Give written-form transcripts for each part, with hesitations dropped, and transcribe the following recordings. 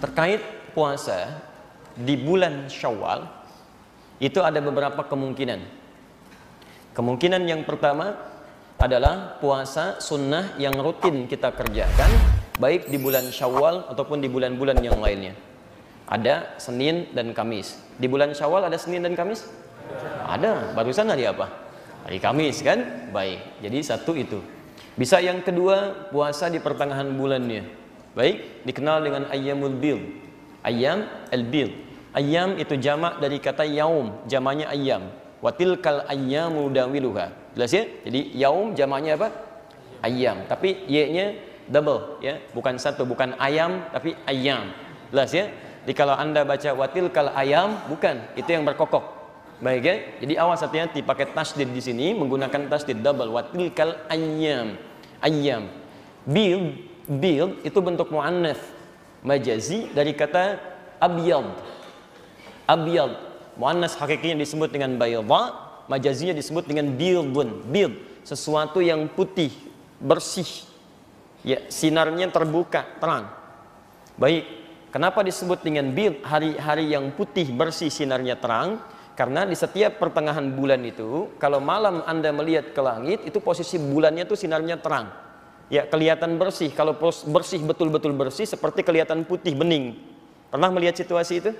Terkait puasa di bulan Syawal, itu ada beberapa kemungkinan. Kemungkinan yang pertama adalah puasa sunnah yang rutin kita kerjakan, baik di bulan Syawal ataupun di bulan-bulan yang lainnya. Ada Senin dan Kamis. Di bulan Syawal ada Senin dan Kamis? Ada. Barusan hari apa? Hari Kamis kan? Baik. Jadi satu itu. Bisa yang kedua, puasa di pertengahan bulannya. Baik, dikenal dengan ayyamul bil. Ayyam al-bil. Ayyam itu jamak dari kata yaum, jamaknya ayyam. Wa tilkal ayyamu dawiluha. Jelas ya? Jadi yaum jamaknya apa? Ayyam. Tapi y-nya double ya, bukan satu, bukan ayam tapi ayyam. Jelas ya? Jadi kalau Anda baca wa tilkal ayyam, bukan, itu yang berkokok. Baik ya? Jadi awas hati-hati pakai tasdid di sini, menggunakan tasdid double. Wa tilkal ayyam. Ayyam. Bil itu bentuk muannats majazi dari kata abyad. Abyad muannats hakikinya disebut dengan bayadha, majazinya disebut dengan bildun. Bild sesuatu yang putih, bersih. Ya, sinarnya terbuka, terang. Baik, kenapa disebut dengan bild, hari-hari yang putih, bersih, sinarnya terang? Karena di setiap pertengahan bulan itu, kalau malam Anda melihat ke langit, itu posisi bulannya itu sinarnya terang. Ya, kelihatan bersih. Kalau bersih, betul-betul bersih, seperti kelihatan putih bening. Pernah melihat situasi itu?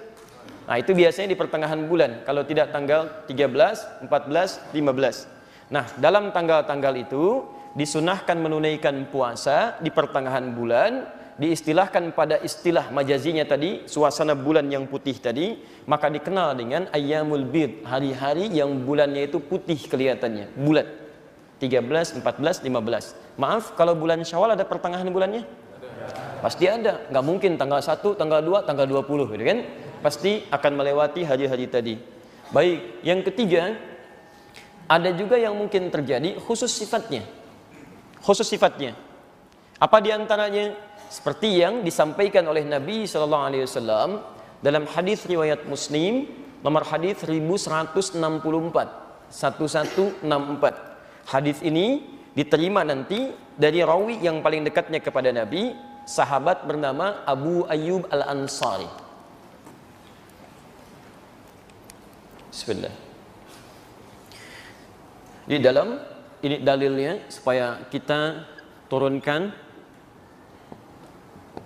Nah, itu biasanya di pertengahan bulan. Kalau tidak tanggal 13, 14, 15. Nah, dalam tanggal-tanggal itu disunahkan menunaikan puasa di pertengahan bulan. Diistilahkan pada istilah majazinya tadi, suasana bulan yang putih tadi, maka dikenal dengan ayyamul bid, hari-hari yang bulannya itu putih kelihatannya, bulat. 13, 14, 15. Maaf, kalau bulan Syawal ada pertengahan bulannya? Pasti ada. Nggak mungkin tanggal 1, tanggal 2, tanggal 20 gitu kan? Pasti akan melewati hari-hari tadi. Baik, yang ketiga, ada juga yang mungkin terjadi khusus sifatnya. Khusus sifatnya. Apa diantaranya? Seperti yang disampaikan oleh Nabi SAW dalam hadis riwayat Muslim, nomor hadis 1164. 1164. Hadis ini diterima nanti dari rawi yang paling dekatnya kepada Nabi, sahabat bernama Abu Ayyub Al-Ansari. Bismillah. Di dalam ini dalilnya supaya kita turunkan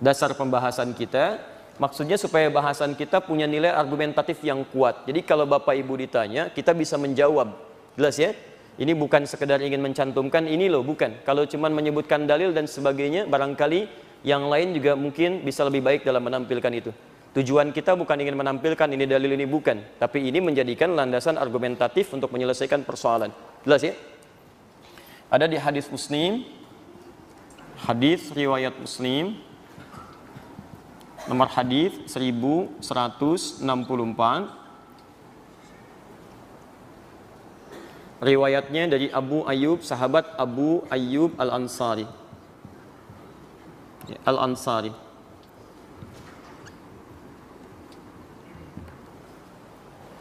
dasar pembahasan kita. Maksudnya supaya bahasan kita punya nilai argumentatif yang kuat. Jadi kalau Bapak Ibu ditanya, kita bisa menjawab. Jelas ya? Ini bukan sekedar ingin mencantumkan ini loh, bukan. Kalau cuma menyebutkan dalil dan sebagainya, barangkali yang lain juga mungkin bisa lebih baik dalam menampilkan itu. Tujuan kita bukan ingin menampilkan ini dalil ini, bukan. Tapi ini menjadikan landasan argumentatif untuk menyelesaikan persoalan. Jelas ya? Ada di hadis Muslim, hadis riwayat Muslim, nomor hadis 1164. Riwayatnya dari Abu Ayyub, sahabat Abu Ayyub Al-Ansari. Al-Ansari.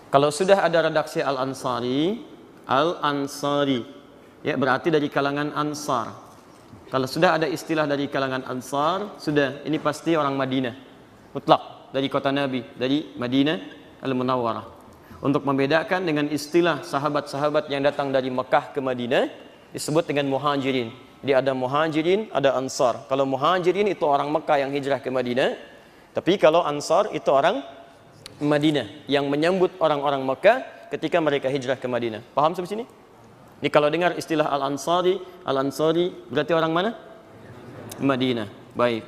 Kalau sudah ada redaksi Al-Ansari, Al-Ansari, ya berarti dari kalangan Ansar. Kalau sudah ada istilah dari kalangan Ansar, sudah, ini pasti orang Madinah. Mutlak, dari kota Nabi, dari Madinah Al-Munawwarah. Untuk membedakan dengan istilah sahabat-sahabat yang datang dari Mekah ke Madinah, disebut dengan muhajirin. Jadi ada muhajirin, ada ansar. Kalau muhajirin itu orang Mekah yang hijrah ke Madinah, tapi kalau ansar itu orang Madinah yang menyambut orang-orang Mekah ketika mereka hijrah ke Madinah. Paham sampai sini? Ini kalau dengar istilah Al-Ansari berarti orang mana? Madinah. Baik.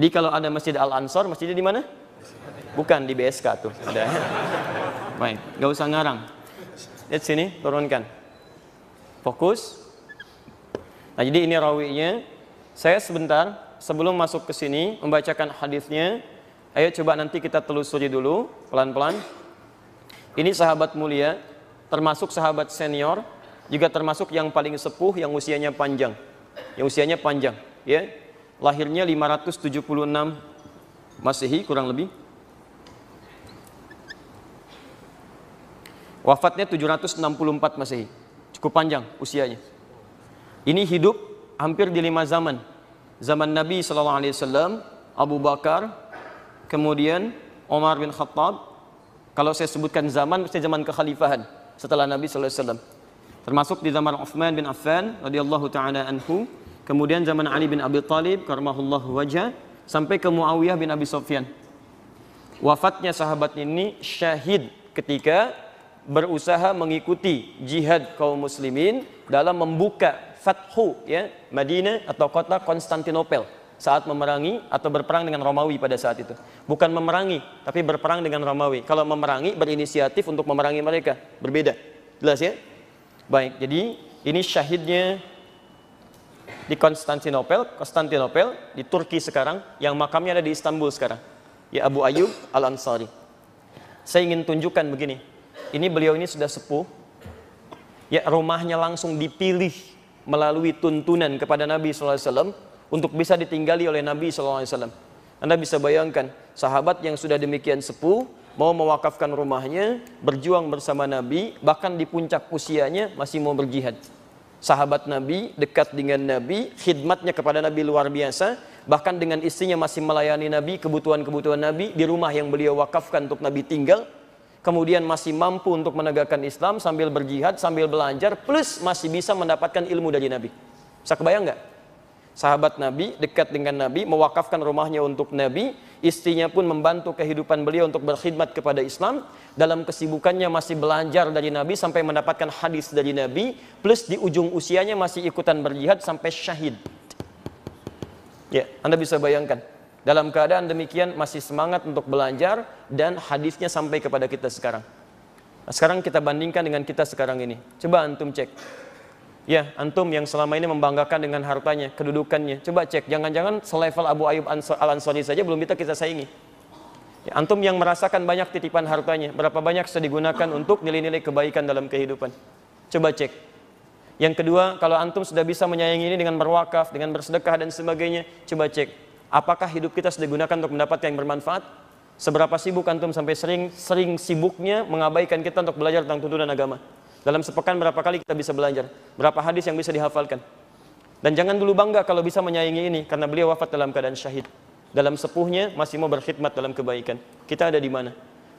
Jadi kalau ada Masjid Al-Ansar, masjidnya di mana? Bukan di BSK tuh, ada. Baik, nggak usah ngarang. Lihat sini, turunkan. Fokus. Nah, jadi ini rawinya. Saya sebentar sebelum masuk ke sini membacakan hadisnya. Ayo coba nanti kita telusuri dulu pelan-pelan. Ini sahabat mulia, termasuk sahabat senior, juga termasuk yang paling sepuh, yang usianya panjang. Yang usianya panjang, ya. Lahirnya 576 Masehi kurang lebih. Wafatnya 764 Masehi. Cukup panjang usianya. Ini hidup hampir di 5 zaman. Zaman Nabi SAW, Abu Bakar, kemudian Umar bin Khattab. Kalau saya sebutkan zaman, mesti zaman kekhalifahan setelah Nabi SAW. Termasuk di zaman Uthman bin Affan radhiyallahu ta'ala anhu, kemudian zaman Ali bin Abi Thalib karamahullahu wajhah, sampai ke Muawiyah bin Abi Sufyan. Wafatnya sahabat ini syahid ketika berusaha mengikuti jihad kaum muslimin dalam membuka Fathu, ya, Madinah atau kota Konstantinopel saat memerangi atau berperang dengan Romawi pada saat itu. Bukan memerangi, tapi berperang dengan Romawi. Kalau memerangi, berinisiatif untuk memerangi mereka. Berbeda. Jelas ya? Baik, jadi ini syahidnya di Konstantinopel, di Turki sekarang, yang makamnya ada di Istanbul sekarang. Ya, Abu Ayyub Al-Ansari. Saya ingin tunjukkan begini. Beliau ini sudah sepuh. Ya, rumahnya langsung dipilih melalui tuntunan kepada Nabi SAW untuk bisa ditinggali oleh Nabi SAW. Anda bisa bayangkan, sahabat yang sudah demikian sepuh, mau mewakafkan rumahnya, berjuang bersama Nabi, bahkan di puncak usianya masih mau berjihad. Sahabat Nabi, dekat dengan Nabi, khidmatnya kepada Nabi luar biasa, bahkan dengan istrinya masih melayani Nabi, kebutuhan-kebutuhan Nabi, di rumah yang beliau wakafkan untuk Nabi tinggal, kemudian masih mampu untuk menegakkan Islam sambil berjihad, sambil belajar, plus masih bisa mendapatkan ilmu dari Nabi. Bisa kebayang nggak? Sahabat Nabi, dekat dengan Nabi, mewakafkan rumahnya untuk Nabi, istrinya pun membantu kehidupan beliau untuk berkhidmat kepada Islam, dalam kesibukannya masih belajar dari Nabi sampai mendapatkan hadis dari Nabi, plus di ujung usianya masih ikutan berjihad sampai syahid. Ya, Anda bisa bayangkan. Dalam keadaan demikian masih semangat untuk belajar dan hadisnya sampai kepada kita sekarang. Nah, sekarang kita bandingkan dengan kita sekarang ini. Coba antum cek. Ya, antum yang selama ini membanggakan dengan hartanya, kedudukannya. Coba cek, jangan-jangan selevel Abu Ayyub Al-Ansari saja belum kita saingi. Ya, antum yang merasakan banyak titipan hartanya, berapa banyak sudah digunakan untuk nilai-nilai kebaikan dalam kehidupan. Coba cek. Yang kedua, kalau antum sudah bisa menyayangi ini dengan berwakaf, dengan bersedekah dan sebagainya, coba cek. Apakah hidup kita sudah digunakan untuk mendapatkan yang bermanfaat? Seberapa sibuk antum sampai sering sibuknya mengabaikan kita untuk belajar tentang tuntunan agama? Dalam sepekan berapa kali kita bisa belajar? Berapa hadis yang bisa dihafalkan? Dan jangan dulu bangga kalau bisa menyayangi ini, karena beliau wafat dalam keadaan syahid. Dalam sepuhnya masih mau berkhidmat dalam kebaikan. Kita ada di mana?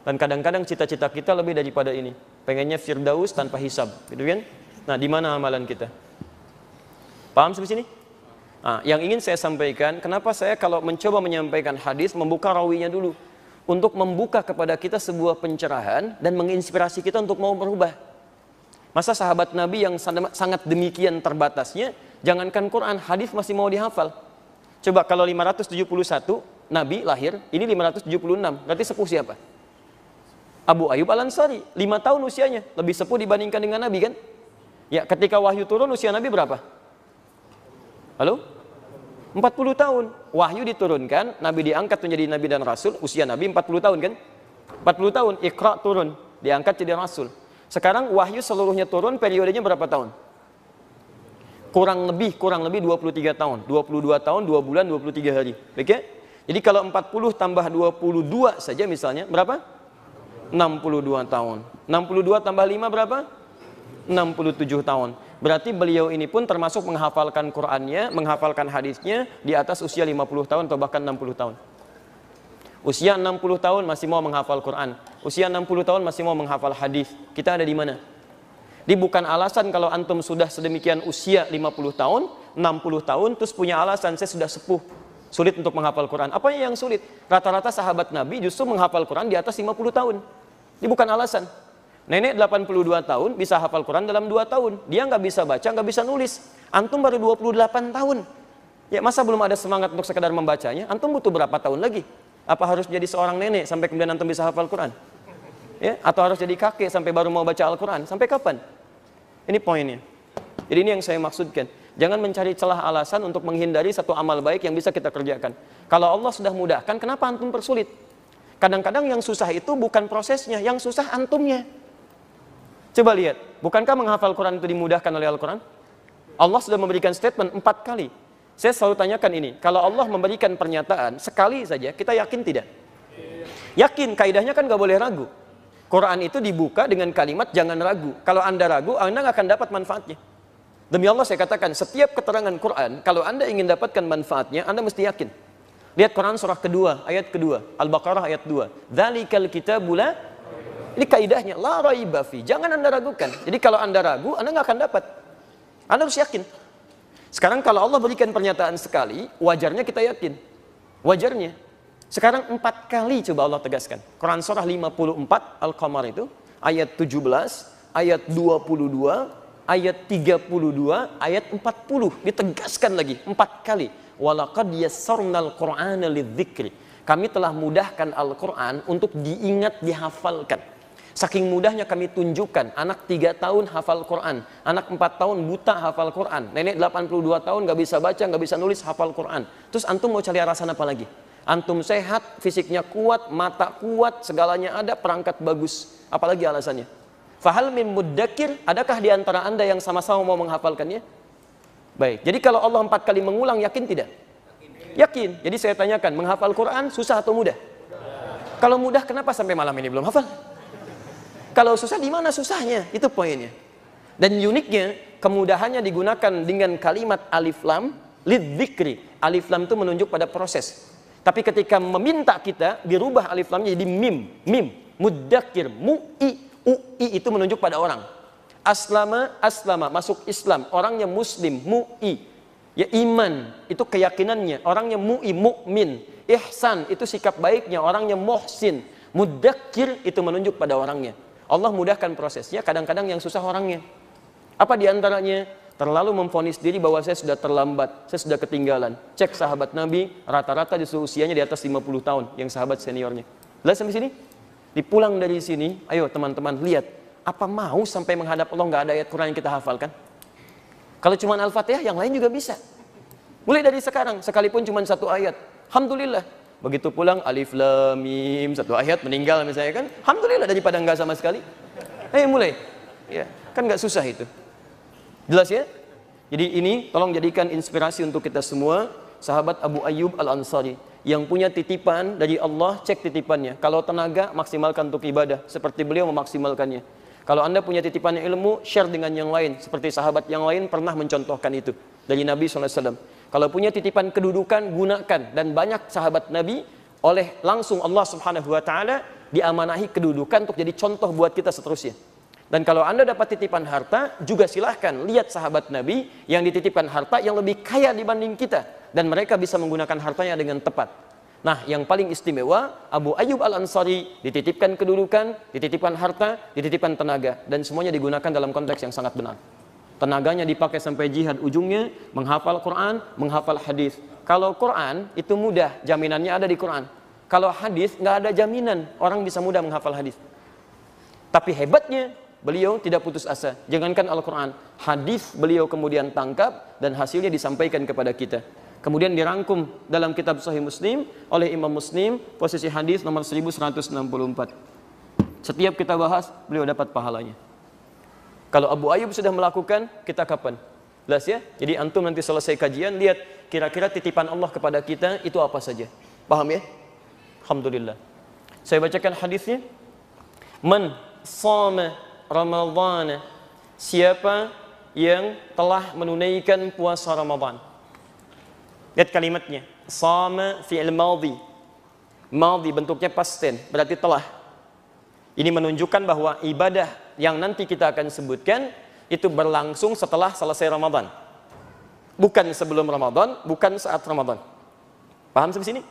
Dan kadang-kadang cita-cita kita lebih daripada ini. Pengennya firdaus tanpa hisab, gitu kan? Nah, di mana amalan kita? Paham sampai sini? Nah, yang ingin saya sampaikan, kenapa saya kalau mencoba menyampaikan hadis, membuka rawinya dulu. Untuk membuka kepada kita sebuah pencerahan dan menginspirasi kita untuk mau berubah. Masa sahabat Nabi yang sangat demikian terbatasnya, jangankan Quran, hadis masih mau dihafal. Coba kalau 571, Nabi lahir, ini 576, berarti sepuh siapa? Abu Ayyub Al-Ansari, 5 tahun usianya, lebih sepuh dibandingkan dengan Nabi kan? Ya, ketika wahyu turun usia Nabi berapa? Halo? 40 tahun. Wahyu diturunkan, Nabi diangkat menjadi Nabi dan Rasul, usia Nabi 40 tahun kan? 40 tahun, Iqra turun, diangkat jadi Rasul. Sekarang wahyu seluruhnya turun, periodenya berapa tahun? Kurang lebih 23 tahun. 22 tahun, 2 bulan, 23 hari. Oke? Jadi kalau 40 tambah 22 saja misalnya, berapa? 62 tahun. 62 tambah 5 berapa? 67 tahun. Berarti beliau ini pun termasuk menghafalkan Qur'annya, menghafalkan hadisnya di atas usia 50 tahun atau bahkan 60 tahun. Usia 60 tahun masih mau menghafal Quran. Usia 60 tahun masih mau menghafal hadis. Kita ada di mana? Ini bukan alasan kalau antum sudah sedemikian usia 50 tahun, 60 tahun, terus punya alasan saya sudah sepuh, sulit untuk menghafal Quran. Apa yang sulit? Rata-rata sahabat Nabi justru menghafal Quran di atas 50 tahun. Ini bukan alasan. Nenek 82 tahun bisa hafal Quran dalam 2 tahun. Dia nggak bisa baca, nggak bisa nulis. Antum baru 28 tahun. Ya masa belum ada semangat untuk sekedar membacanya? Antum butuh berapa tahun lagi? Apa harus jadi seorang nenek sampai kemudian antum bisa hafal Quran? Ya, atau harus jadi kakek sampai baru mau baca Al-Quran? Sampai kapan? Ini poinnya. Jadi ini yang saya maksudkan. Jangan mencari celah alasan untuk menghindari satu amal baik yang bisa kita kerjakan. Kalau Allah sudah mudahkan, kenapa antum persulit? Kadang-kadang yang susah itu bukan prosesnya, yang susah antumnya. Coba lihat, bukankah menghafal Quran itu dimudahkan oleh Al-Quran? Allah sudah memberikan statement 4 kali. Saya selalu tanyakan ini, kalau Allah memberikan pernyataan sekali saja, kita yakin tidak? Yakin, kaidahnya kan gak boleh ragu. Quran itu dibuka dengan kalimat jangan ragu. Kalau Anda ragu, Anda nggak akan dapat manfaatnya. Demi Allah saya katakan, setiap keterangan Quran, kalau Anda ingin dapatkan manfaatnya, Anda mesti yakin. Lihat Quran surah kedua, ayat kedua, Al-Baqarah ayat 2. Dzalikal kitabu la, ini kaidahnya, la raiba fi. Jangan Anda ragukan. Jadi kalau Anda ragu, Anda nggak akan dapat. Anda harus yakin. Sekarang kalau Allah berikan pernyataan sekali, wajarnya kita yakin. Wajarnya. Sekarang 4 kali coba Allah tegaskan. Quran surah 54 Al-Qamar itu ayat 17, ayat 22, ayat 32, ayat 40 ditegaskan lagi 4 kali. Walaqad yassarnal Qur'ana lidzikri. Kami telah mudahkan Al-Qur'an untuk diingat, dihafalkan. Saking mudahnya kami tunjukkan, anak 3 tahun hafal Quran, anak 4 tahun buta hafal Quran, nenek 82 tahun gak bisa baca, gak bisa nulis, hafal Quran. Terus antum mau cari alasan apa lagi? Antum sehat, fisiknya kuat, mata kuat, segalanya ada, perangkat bagus. Apalagi alasannya? Fahal min muddakir, adakah di antara Anda yang sama-sama mau menghafalkannya? Baik, jadi kalau Allah 4 kali mengulang, yakin tidak? Yakin. Jadi saya tanyakan, menghafal Quran susah atau mudah? Kalau mudah, kenapa sampai malam ini belum hafal? Kalau susah, di mana susahnya? Itu poinnya. Dan uniknya, kemudahannya digunakan dengan kalimat alif lam, lidzikri. Alif lam itu menunjuk pada proses. Tapi ketika meminta kita, dirubah alif lamnya jadi mim. Mim, muddakir, mu'i. Ui itu menunjuk pada orang. Aslama, aslama, masuk Islam. Orangnya muslim, mu'i. Ya iman, itu keyakinannya. Orangnya mu'i, mu'min. Ihsan, itu sikap baiknya. Orangnya muhsin. Muddakir, itu menunjuk pada orangnya. Allah mudahkan prosesnya, kadang-kadang yang susah orangnya. Apa diantaranya? Terlalu memvonis diri bahwa saya sudah terlambat, saya sudah ketinggalan. Cek sahabat Nabi, rata-rata justru usianya di atas 50 tahun, yang sahabat seniornya. Lihat sampai sini? Dipulang dari sini, ayo teman-teman lihat, apa mau sampai menghadap Allah nggak ada ayat Quran yang kita hafalkan? Kalau cuma Al-Fatihah, yang lain juga bisa. Mulai dari sekarang, sekalipun cuma 1 ayat, alhamdulillah. Begitu pulang, alif lam mim, 1 ayat meninggal misalnya kan, alhamdulillah daripada nggak sama sekali. Ayo mulai, ya kan nggak susah itu. Jelas ya? Jadi ini tolong jadikan inspirasi untuk kita semua. Sahabat Abu Ayyub Al-Ansari yang punya titipan dari Allah, cek titipannya. Kalau tenaga, maksimalkan untuk ibadah seperti beliau memaksimalkannya. Kalau Anda punya titipan ilmu, share dengan yang lain. Seperti sahabat yang lain pernah mencontohkan itu dari Nabi SAW. Kalau punya titipan kedudukan, gunakan. Dan banyak sahabat Nabi oleh langsung Allah Subhanahu Wa Taala diamanahi kedudukan untuk jadi contoh buat kita seterusnya. Dan kalau Anda dapat titipan harta, juga silahkan lihat sahabat Nabi yang dititipkan harta yang lebih kaya dibanding kita. Dan mereka bisa menggunakan hartanya dengan tepat. Nah, yang paling istimewa, Abu Ayyub Al-Ansari dititipkan kedudukan, dititipkan harta, dititipkan tenaga. Dan semuanya digunakan dalam konteks yang sangat benar. Tenaganya dipakai sampai jihad ujungnya, menghafal Quran, menghafal hadis. Kalau Quran, itu mudah, jaminannya ada di Quran. Kalau hadis, nggak ada jaminan orang bisa mudah menghafal hadis. Tapi hebatnya, beliau tidak putus asa. Jangankan Al-Quran, hadis beliau kemudian tangkap dan hasilnya disampaikan kepada kita. Kemudian dirangkum dalam kitab Sahih Muslim oleh Imam Muslim, posisi hadis nomor 1164. Setiap kita bahas, beliau dapat pahalanya. Kalau Abu Ayyub sudah melakukan, kita kapan? Jelas ya? Jadi antum nanti selesai kajian, lihat kira-kira titipan Allah kepada kita itu apa saja. Paham ya? Alhamdulillah. Saya bacakan hadisnya. Man shama Ramadhan, siapa yang telah menunaikan puasa Ramadan. Lihat kalimatnya, shama fi'il madhi. Madhi bentuknya past tense, berarti telah. Ini menunjukkan bahwa ibadah yang nanti kita akan sebutkan itu berlangsung setelah selesai Ramadan. Bukan sebelum Ramadan, bukan saat Ramadan. Paham sampai sini?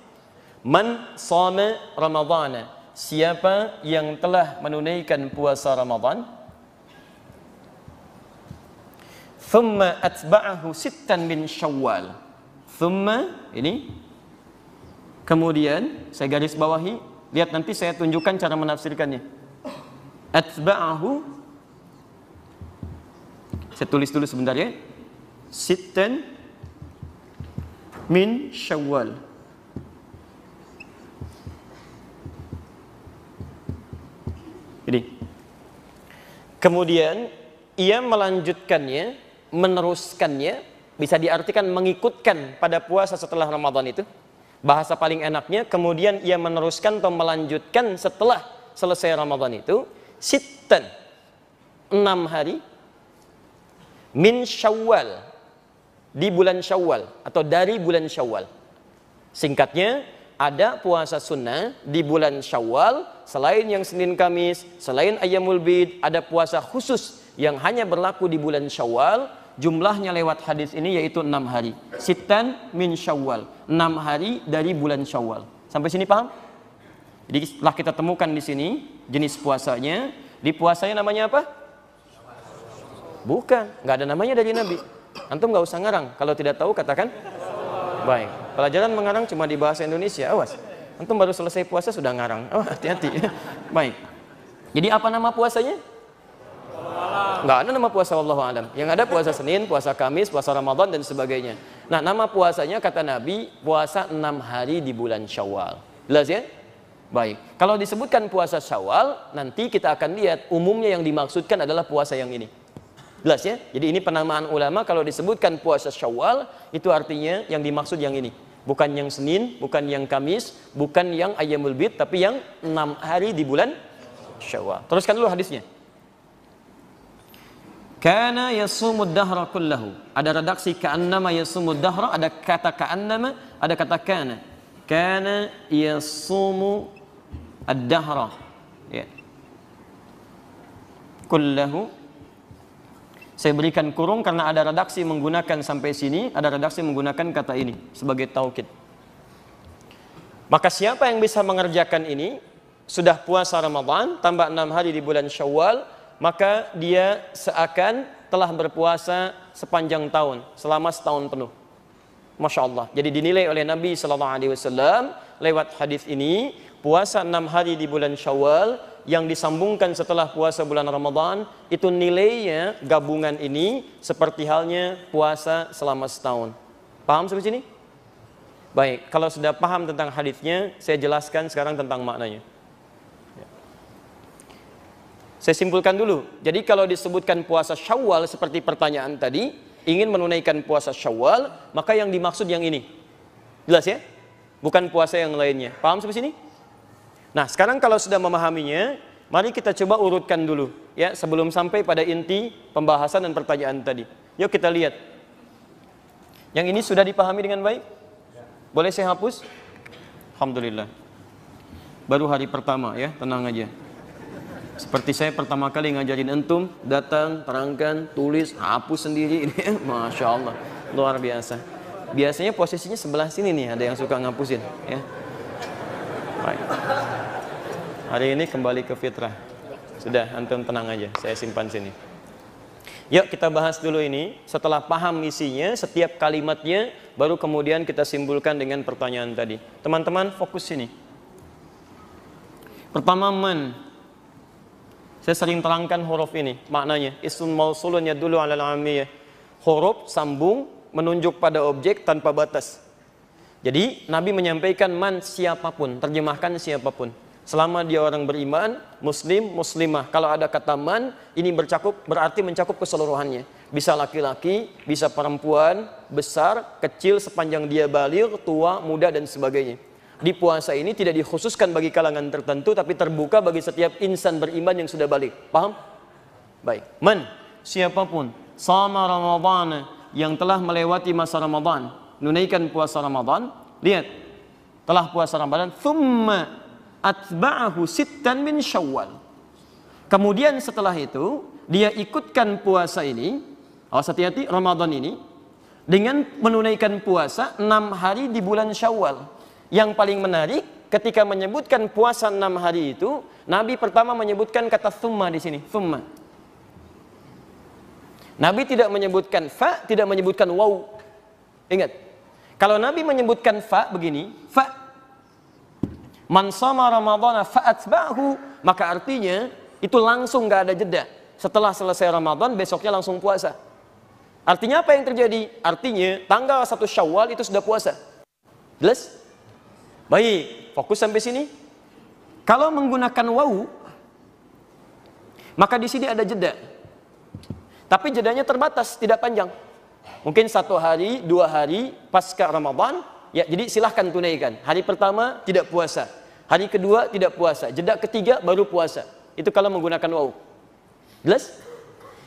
Man shama Ramadhana, siapa yang telah menunaikan puasa Ramadan, thumma atba'ahu sittan min Syawal. Thumma ini kemudian saya garis bawahi, lihat nanti saya tunjukkan cara menafsirkannya. Atba'ahu, saya tulis dulu sebentar ya. Sittan min Syawal. Ini. Kemudian ia melanjutkannya, meneruskannya, bisa diartikan mengikutkan pada puasa setelah Ramadan itu. Bahasa paling enaknya, kemudian ia meneruskan atau melanjutkan setelah selesai Ramadan itu sitten 6 hari min Syawal, di bulan Syawal atau dari bulan Syawal. Singkatnya, ada puasa sunnah di bulan Syawal selain yang Senin Kamis, selain Ayyamul Bid, ada puasa khusus yang hanya berlaku di bulan Syawal. Jumlahnya lewat hadis ini yaitu 6 hari. Sitten min Syawal, 6 hari dari bulan Syawal. Sampai sini paham? Jadi setelah kita temukan di sini jenis puasanya, di puasanya namanya apa? Bukan, nggak ada namanya dari Nabi. Antum nggak usah ngarang. Kalau tidak tahu katakan. Baik. Pelajaran mengarang cuma di bahasa Indonesia. Awas. Antum baru selesai puasa sudah ngarang. Oh, hati-hati. Baik. Jadi apa nama puasanya? Nggak ada nama puasa wallahu alam. Yang ada puasa Senin, puasa Kamis, puasa Ramadan dan sebagainya. Nah, nama puasanya kata Nabi puasa 6 hari di bulan Syawal. Jelas ya? Baik. Kalau disebutkan puasa Syawal, nanti kita akan lihat umumnya yang dimaksudkan adalah puasa yang ini. Jelas ya? Jadi ini penamaan ulama kalau disebutkan puasa Syawal itu artinya yang dimaksud yang ini. Bukan yang Senin, bukan yang Kamis, bukan yang Ayyamul Bid, tapi yang 6 hari di bulan Syawal. Teruskan dulu hadisnya. Kana yasumud dahra kullahu. Ada redaksi ka'annama yasumud dahra, ada kata ka'annama, ada kata kana. Kana yasumu ad-dahra. Ya. Kullahu. Saya berikan kurung karena ada redaksi menggunakan sampai sini, ada redaksi menggunakan kata ini sebagai taukid. Maka siapa yang bisa mengerjakan ini, sudah puasa Ramadan, tambah 6 hari di bulan Syawal, maka dia seakan telah berpuasa sepanjang tahun, selama setahun penuh. Masya Allah. Jadi dinilai oleh Nabi SAW lewat hadis ini, puasa 6 hari di bulan Syawal, yang disambungkan setelah puasa bulan Ramadan itu nilainya gabungan ini seperti halnya puasa selama setahun. Paham sampai sini? Baik, kalau sudah paham tentang hadisnya, saya jelaskan sekarang tentang maknanya. Saya simpulkan dulu. Jadi kalau disebutkan puasa Syawal seperti pertanyaan tadi, ingin menunaikan puasa Syawal, maka yang dimaksud yang ini. Jelas ya? Bukan puasa yang lainnya. Paham sampai sini? Nah, sekarang kalau sudah memahaminya, mari kita coba urutkan dulu ya sebelum sampai pada inti pembahasan dan pertanyaan tadi. Yuk kita lihat. Yang ini sudah dipahami dengan baik? Boleh saya hapus? Alhamdulillah. Baru hari pertama ya, tenang aja. Seperti saya pertama kali ngajarin antum, datang, terangkan, tulis, hapus sendiri ini, Masya Allah, luar biasa. Biasanya posisinya sebelah sini nih, ada yang suka ngapusin ya. Baik. Hari ini kembali ke fitrah. Sudah, antum tenang aja, saya simpan sini. Yuk kita bahas dulu ini. Setelah paham isinya, setiap kalimatnya, baru kemudian kita simpulkan dengan pertanyaan tadi. Teman-teman fokus sini. Pertama, man. Saya sering terangkan huruf ini, maknanya. Ismun mausulun yadullu alal amiyah. Huruf sambung menunjuk pada objek tanpa batas. Jadi Nabi menyampaikan man siapapun, terjemahkan siapapun. Selama dia orang beriman, muslim, muslimah. Kalau ada kata man, ini berarti mencakup keseluruhannya. Bisa laki-laki, bisa perempuan, besar, kecil, sepanjang dia baligh, tua, muda dan sebagainya. Di puasa ini tidak dikhususkan bagi kalangan tertentu, tapi terbuka bagi setiap insan beriman yang sudah baligh. Paham? Baik. Man, siapapun, sama Ramadhan, yang telah melewati masa Ramadan, menunaikan puasa Ramadan, lihat, telah puasa Ramadan, thumma atba'ahu sittan min Syawal. Kemudian setelah itu, dia ikutkan puasa ini, awas hati-hati, Ramadan ini, dengan menunaikan puasa 6 hari di bulan Syawal. Yang paling menarik, ketika menyebutkan puasa 6 hari itu, Nabi pertama menyebutkan kata thumma di sini, thumma. Nabi tidak menyebutkan fa, tidak menyebutkan waw. Ingat, kalau Nabi menyebutkan fa begini, fa, man shoma Ramadhana fa atba'ahu, maka artinya itu langsung nggak ada jeda. Setelah selesai Ramadan, besoknya langsung puasa. Artinya apa yang terjadi? Artinya tanggal 1 Syawal itu sudah puasa. Jelas? Baik, fokus sampai sini. Kalau menggunakan waw, maka di sini ada jeda. Tapi jedanya terbatas, tidak panjang. Mungkin 1 hari, 2 hari pasca Ramadan, ya jadi silahkan tunaikan. Hari pertama tidak puasa. Hari kedua tidak puasa, jeda ketiga baru puasa. Itu kalau menggunakan waw. Jelas?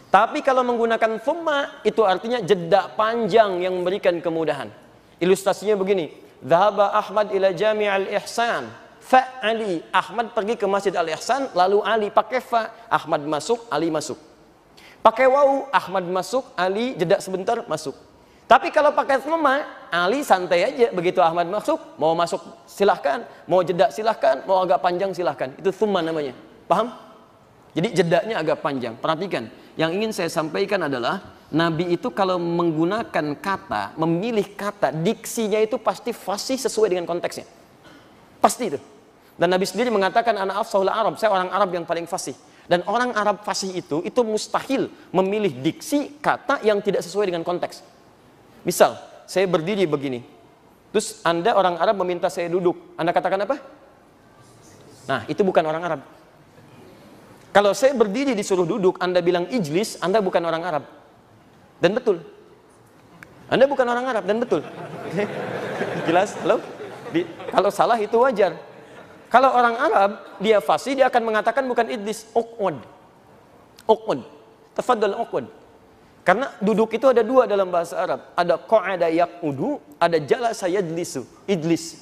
Tapi kalau menggunakan thumma, itu artinya jeda panjang yang memberikan kemudahan. Ilustrasinya begini, Dhahaba Ahmad ila Jami' al-Ihsan, fa Ali. Ahmad pergi ke Masjid Al-Ihsan, lalu Ali pakai fa. Ahmad masuk, Ali masuk. Pakai waw, Ahmad masuk, Ali jeda sebentar, masuk. Tapi kalau pakai thumma, Ali santai aja. Begitu Ahmad masuk, mau masuk silahkan, mau jeda silahkan, mau agak panjang silahkan. Itu thumma namanya. Paham? Jadi jedanya agak panjang. Perhatikan, yang ingin saya sampaikan adalah Nabi itu kalau menggunakan kata, memilih kata, diksinya itu pasti fasih sesuai dengan konteksnya. Pasti itu. Dan Nabi sendiri mengatakan, ana afsahul Arab, saya orang Arab yang paling fasih. Dan orang Arab fasih itu mustahil memilih diksi kata yang tidak sesuai dengan konteks. Misal, saya berdiri begini, terus Anda orang Arab meminta saya duduk, Anda katakan apa? Nah, itu bukan orang Arab. Kalau saya berdiri disuruh duduk, Anda bilang ijlis, Anda bukan orang Arab. Dan betul. Anda bukan orang Arab, dan betul. Jelas? Halo? Kalau salah itu wajar. Kalau orang Arab, dia fasih, dia akan mengatakan bukan ijlis, uqud. Uqud. Tafaddal uqud. Karena duduk itu ada dua dalam bahasa Arab. Ada qa'ada yaqudu, ada jalasa yajlisu, ijlis.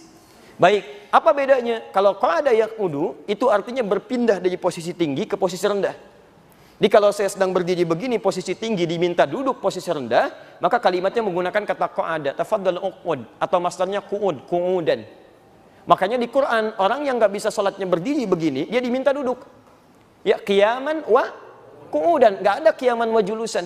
Baik, apa bedanya? Kalau qa'ada yaqudu, itu artinya berpindah dari posisi tinggi ke posisi rendah. Jadi kalau saya sedang berdiri begini, posisi tinggi diminta duduk posisi rendah, maka kalimatnya menggunakan kata qa'ada, tafaddal uqud, atau masdarnya qu'ud, qu'udan. Makanya di Quran, orang yang nggak bisa sholatnya berdiri begini, dia diminta duduk. Ya, qiyaman wa qu'udan, nggak ada qiyaman wa julusan.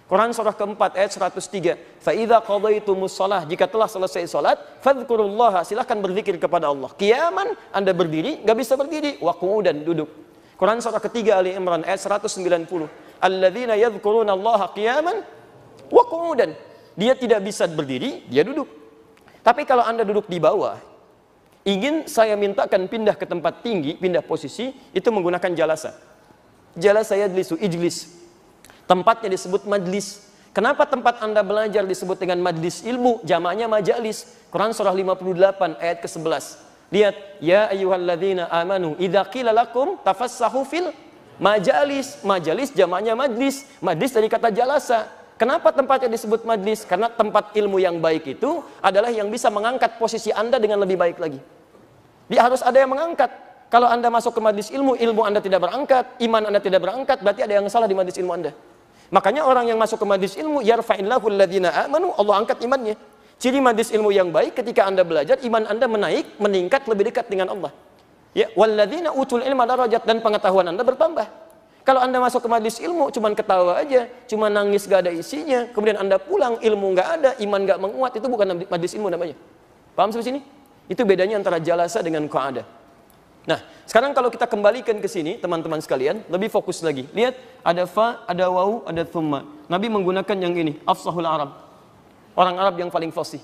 Quran surah keempat ayat 103. Fa idza qadaytumus shalah, jika telah selesai salat, fadhkurullaha, silakan berzikir kepada Allah. Qiyaman, Anda berdiri, enggak bisa berdiri, wa qu'udan, duduk. Quran surah ketiga Ali Imran ayat 190. Alladzina yadhkurunallaha qiyaman wa qu'udan. Dia tidak bisa berdiri, dia duduk. Tapi kalau Anda duduk di bawah, ingin saya mintakan pindah ke tempat tinggi, pindah posisi, itu menggunakan jalasa. Jalasa yajlisu, ijlis. Tempatnya disebut majlis. Kenapa tempat Anda belajar disebut dengan majlis ilmu? Jamaknya majalis. Quran surah 58 ayat ke-11. Lihat, ya ayyuhalladzina amanu idza qila lakum tafassahu fil majalis. Majalis jamaknya majlis. Majlis dari kata jalasa. Kenapa tempatnya disebut majlis? Karena tempat ilmu yang baik itu adalah yang bisa mengangkat posisi Anda dengan lebih baik lagi. Dia harus ada yang mengangkat. Kalau Anda masuk ke majlis ilmu, ilmu Anda tidak berangkat, iman Anda tidak berangkat, berarti ada yang salah di majlis ilmu Anda. Makanya orang yang masuk ke majlis ilmu, yarfa'illahu alladhina amanu, Allah angkat imannya. Ciri majlis ilmu yang baik, ketika Anda belajar, iman Anda menaik, meningkat lebih dekat dengan Allah. Ya, walladzina utul ilma darajat, dan pengetahuan Anda bertambah. Kalau Anda masuk ke majlis ilmu, cuman ketawa aja, cuma nangis gak ada isinya, kemudian Anda pulang, ilmu gak ada, iman gak menguat, itu bukan majlis ilmu namanya. Paham sampai sini? Itu bedanya antara jalasa dengan qa'ada. Nah, sekarang kalau kita kembalikan ke sini, teman-teman sekalian, lebih fokus lagi. Lihat, ada fa, ada waw, ada thumma. Nabi menggunakan yang ini, afsahul Arab. Orang Arab yang paling fasih.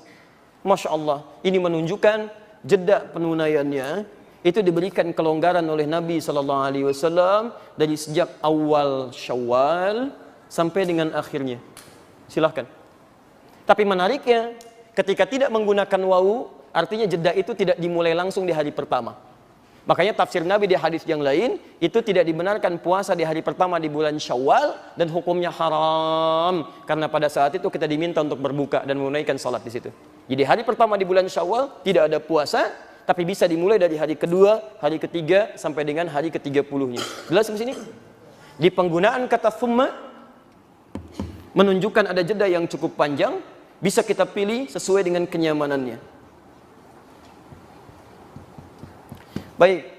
Masya Allah, ini menunjukkan jeda penunaiannya, itu diberikan kelonggaran oleh Nabi SAW dari sejak awal Syawal sampai dengan akhirnya. Silahkan. Tapi menariknya, ketika tidak menggunakan waw, artinya jeda itu tidak dimulai langsung di hari pertama. Makanya tafsir Nabi di hadis yang lain, itu tidak dibenarkan puasa di hari pertama di bulan Syawal dan hukumnya haram. Karena pada saat itu kita diminta untuk berbuka dan menunaikan salat di situ. Jadi hari pertama di bulan Syawal tidak ada puasa, tapi bisa dimulai dari hari kedua, hari ketiga, sampai dengan hari ke-30-nya. Jelas di sini? Di penggunaan kata thumma, menunjukkan ada jeda yang cukup panjang, bisa kita pilih sesuai dengan kenyamanannya. Baik,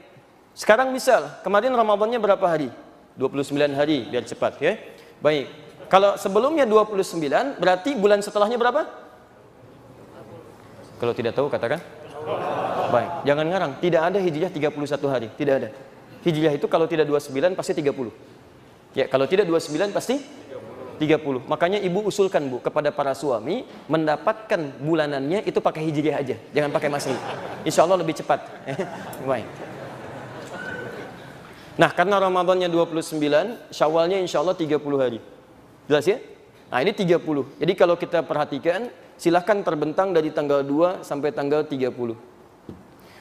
sekarang misal, kemarin Ramadannya berapa hari? 29 hari, biar cepat ya. Baik, kalau sebelumnya 29, berarti bulan setelahnya berapa? Kalau tidak tahu, katakan. Baik, jangan ngarang, tidak ada hijriah 31 hari, tidak ada. Hijriah itu kalau tidak 29, pasti 30. Ya, kalau tidak 29, pasti 30. Makanya ibu usulkan bu, kepada para suami, mendapatkan bulanannya itu pakai hijriah aja, jangan pakai masehi. Insya Allah lebih cepat. Baik. Nah, karena Ramadannya 29, Syawalnya insya Allah 30 hari. Jelas ya? Nah, ini 30. Jadi kalau kita perhatikan, silahkan terbentang dari tanggal 2 sampai tanggal 30.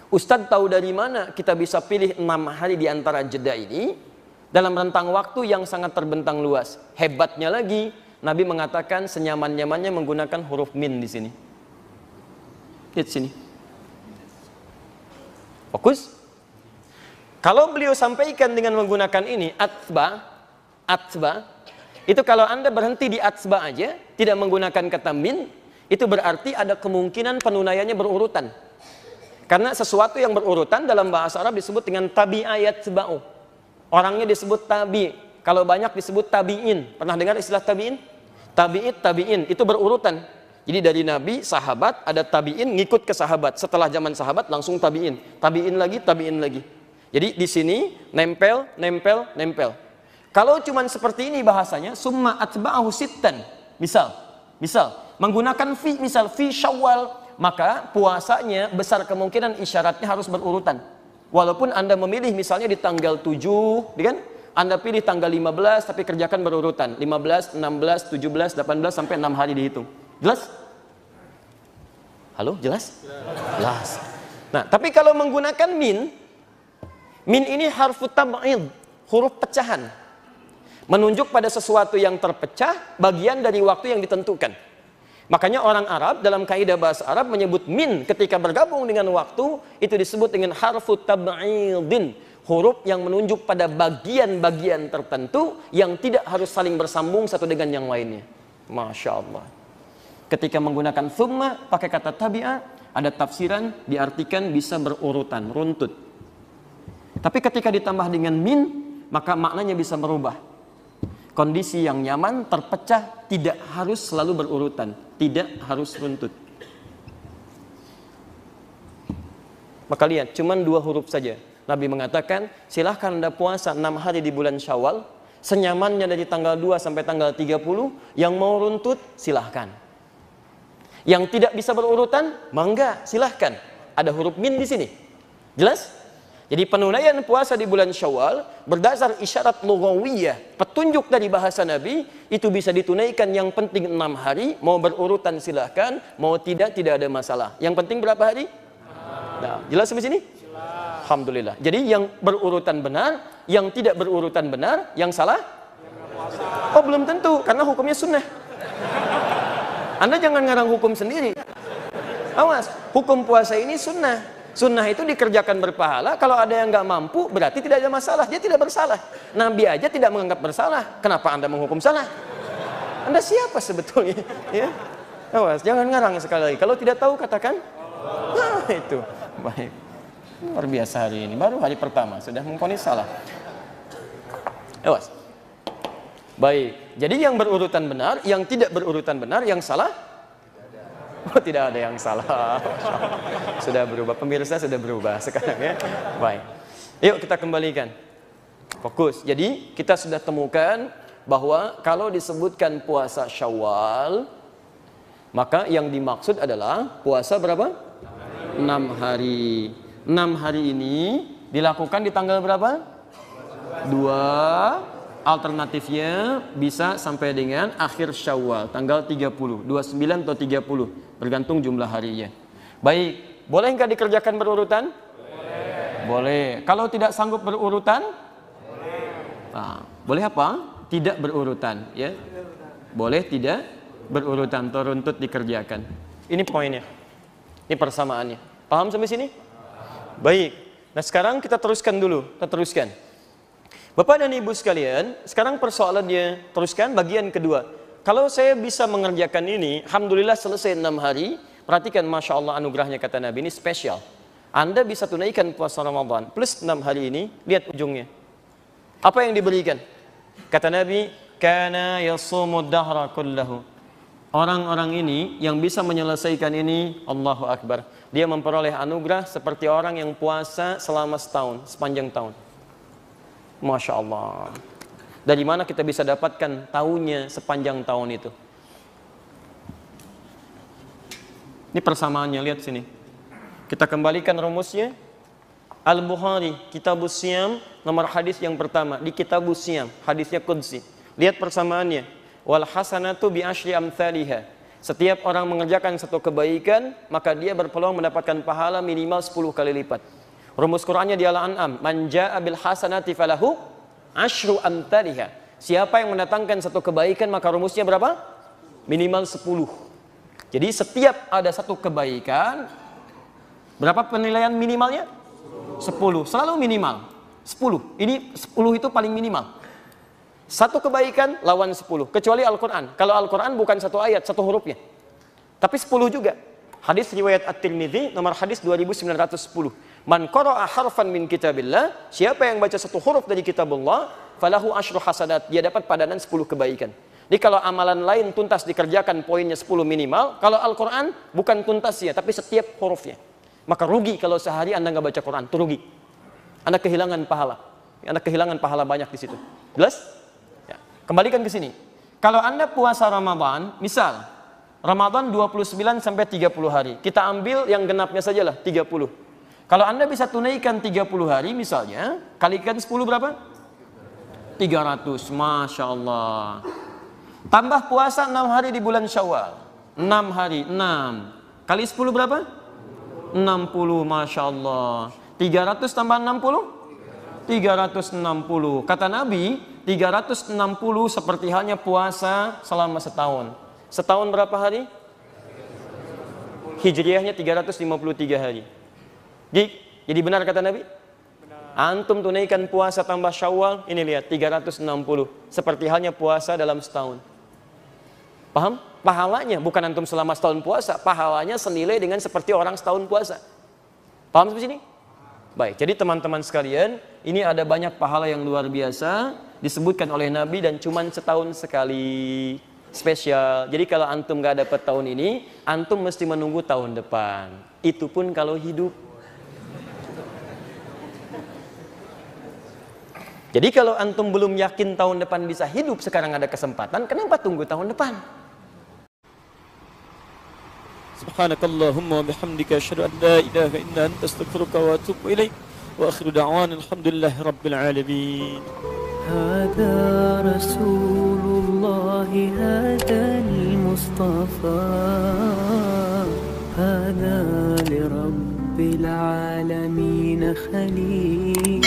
Ustadz tahu dari mana kita bisa pilih 6 hari di antara jeda ini dalam rentang waktu yang sangat terbentang luas. Hebatnya lagi, Nabi mengatakan senyaman-nyamannya menggunakan huruf min di sini. Lihat sini. Fokus. Kalau beliau sampaikan dengan menggunakan ini, atba, itu kalau Anda berhenti di atba aja, tidak menggunakan kata min, itu berarti ada kemungkinan penunaiannya berurutan. Karena sesuatu yang berurutan dalam bahasa Arab disebut dengan tabi ayat seba'u. Orangnya disebut tabi. Kalau banyak disebut tabi'in. Pernah dengar istilah tabi'in? Tabi'in, itu berurutan. Jadi dari Nabi, sahabat, ada tabi'in ngikut ke sahabat. Setelah zaman sahabat langsung tabi'in. Tabi'in lagi. Jadi di sini nempel. Kalau cuman seperti ini bahasanya, summa atba'ahu sittan. Misal menggunakan fi, misal fi Syawal, maka puasanya besar kemungkinan isyaratnya harus berurutan. Walaupun Anda memilih misalnya di tanggal 7, kan? Anda pilih tanggal 15 tapi kerjakan berurutan. 15, 16, 17, 18 sampai 6 hari dihitung. Jelas? Halo, jelas? Jelas. Nah, tapi kalau menggunakan min ini harfu tab'id, huruf pecahan. Menunjuk pada sesuatu yang terpecah, bagian dari waktu yang ditentukan. Makanya orang Arab dalam kaidah bahasa Arab menyebut min ketika bergabung dengan waktu, itu disebut dengan harfu tab'idin, huruf yang menunjuk pada bagian-bagian tertentu yang tidak harus saling bersambung satu dengan yang lainnya. Masya Allah. Ketika menggunakan thumma pakai kata tabi'ah, ada tafsiran diartikan bisa berurutan, runtut. Tapi ketika ditambah dengan min, maka maknanya bisa berubah. Kondisi yang nyaman, terpecah, tidak harus selalu berurutan, tidak harus runtut. Maka lihat, cuman 2 huruf saja. Nabi mengatakan, silahkan Anda puasa 6 hari di bulan Syawal, senyamannya dari tanggal 2 sampai tanggal 30, yang mau runtut, silahkan. Yang tidak bisa berurutan, mangga, silahkan. Ada huruf min di sini. Jelas? Jadi penunaian puasa di bulan Syawal berdasar isyarat lughawiyah, petunjuk dari bahasa Nabi, itu bisa ditunaikan yang penting 6 hari, mau berurutan silahkan, mau tidak ada masalah. Yang penting berapa hari? Nah, jelas sampai sini? Alhamdulillah. Jadi yang berurutan benar, yang tidak berurutan benar, yang salah? Oh, belum tentu, karena hukumnya sunnah. Anda jangan ngarang hukum sendiri. Awas, hukum puasa ini sunnah. Sunnah itu dikerjakan berpahala. Kalau ada yang nggak mampu, berarti tidak ada masalah. Dia tidak bersalah. Nabi aja tidak menganggap bersalah. Kenapa Anda menghukum salah? Anda siapa sebetulnya? Ya, awas, jangan ngarang sekali lagi. Kalau tidak tahu katakan. Nah, itu baik. Luar biasa hari ini. Baru hari pertama sudah memvonis salah. Awas. Baik. Jadi yang berurutan benar, yang tidak berurutan benar, yang salah. Oh, tidak ada yang salah. Sudah berubah, pemirsa sudah berubah sekarang ya. Baik. Yuk kita kembalikan. Fokus. Jadi kita sudah temukan bahwa kalau disebutkan puasa Syawal, maka yang dimaksud adalah puasa berapa? 6 hari. 6 hari ini dilakukan di tanggal berapa? 2. Alternatifnya bisa sampai dengan akhir Syawal, tanggal 30, 29 atau 30, bergantung jumlah harinya. Baik, boleh nggak dikerjakan berurutan? Boleh. Kalau tidak sanggup berurutan? Nah, boleh apa? Tidak berurutan, ya. Boleh tidak berurutan, teruntut dikerjakan. Ini poinnya. Ini persamaannya. Paham sampai sini? Baik. Nah, sekarang kita teruskan dulu. Kita teruskan. Bapak dan Ibu sekalian, sekarang persoalannya teruskan bagian kedua. Kalau saya bisa mengerjakan ini, alhamdulillah selesai 6 hari. Perhatikan, Masya Allah anugerahnya kata Nabi, ini spesial. Anda bisa tunaikan puasa Ramadan plus 6 hari ini, lihat ujungnya. Apa yang diberikan? Kata Nabi, kana yasumud dahra kullahu. Orang-orang ini yang bisa menyelesaikan ini, Allahu Akbar. Dia memperoleh anugerah seperti orang yang puasa selama setahun, sepanjang tahun. Masya Allah. Dari mana kita bisa dapatkan tahunnya sepanjang tahun itu? Ini persamaannya, lihat sini. Kita kembalikan rumusnya. Al-Bukhari, Kitabus Siyam, nomor hadis yang pertama. Di Kitabus Siyam, hadisnya Qudsi. Lihat persamaannya. Wal hasanatu bi asyri amthaliha. Setiap orang mengerjakan satu kebaikan, maka dia berpeluang mendapatkan pahala minimal 10 kali lipat. Rumus Qur'annya di Al-An'am, man jaa'a bil hasanati falahu asyru amthaliha. Siapa yang mendatangkan satu kebaikan, maka rumusnya berapa? Minimal 10. Jadi setiap ada satu kebaikan, berapa penilaian minimalnya? 10. Selalu minimal 10. Ini 10 itu paling minimal. Satu kebaikan lawan 10. Kecuali Al-Quran. Kalau Al-Quran bukan satu ayat, satu hurufnya. Tapi 10 juga. Hadis riwayat At-Tirmidzi nomor hadis 2910. Man qara'a harfan min kitabillah, siapa yang baca satu huruf dari kitabullah, falahu asyru hasanat, dia dapat padanan 10 kebaikan. Jadi kalau amalan lain tuntas dikerjakan poinnya 10 minimal, kalau Al-Quran bukan tuntas ya, tapi setiap hurufnya. Maka rugi kalau sehari Anda nggak baca Quran, itu rugi. Anda kehilangan pahala. Anda kehilangan pahala banyak di situ. Jelas? Kembalikan ke sini. Kalau Anda puasa Ramadan, misal Ramadan 29 sampai 30 hari. Kita ambil yang genapnya sajalah 30. Kalau Anda bisa tunaikan 30 hari misalnya, kalikan 10 berapa? 300. Masya Allah. Tambah puasa 6 hari di bulan Syawal. 6 hari, 6. Kali 10 berapa? 60. Masya Allah. 300 tambah 60? 360. Kata Nabi, 360 seperti halnya puasa selama setahun. Setahun berapa hari? Hijriahnya 353 hari. Jadi benar kata Nabi? Antum tunaikan puasa tambah Syawal, ini lihat 360. Seperti halnya puasa dalam setahun. Paham? Pahalanya bukan antum selama setahun puasa, pahalanya senilai dengan seperti orang setahun puasa. Paham sampai sini? Baik, jadi teman-teman sekalian, ini ada banyak pahala yang luar biasa disebutkan oleh Nabi dan cuman setahun sekali, spesial. Jadi kalau antum gak dapat tahun ini, antum mesti menunggu tahun depan. Itu pun kalau hidup. Jadi kalau antum belum yakin tahun depan bisa hidup, sekarang ada kesempatan, kenapa tunggu tahun depan? Subhanakallahumma wa bihamdika asyhadu an la ilaha illa anta astaghfiruka wa atubu ilaik. Wa akhiru da'wana alhamdulillahi rabbil alamin. هذا رسول الله هذا المصطفى هذا لرب العالمين خليل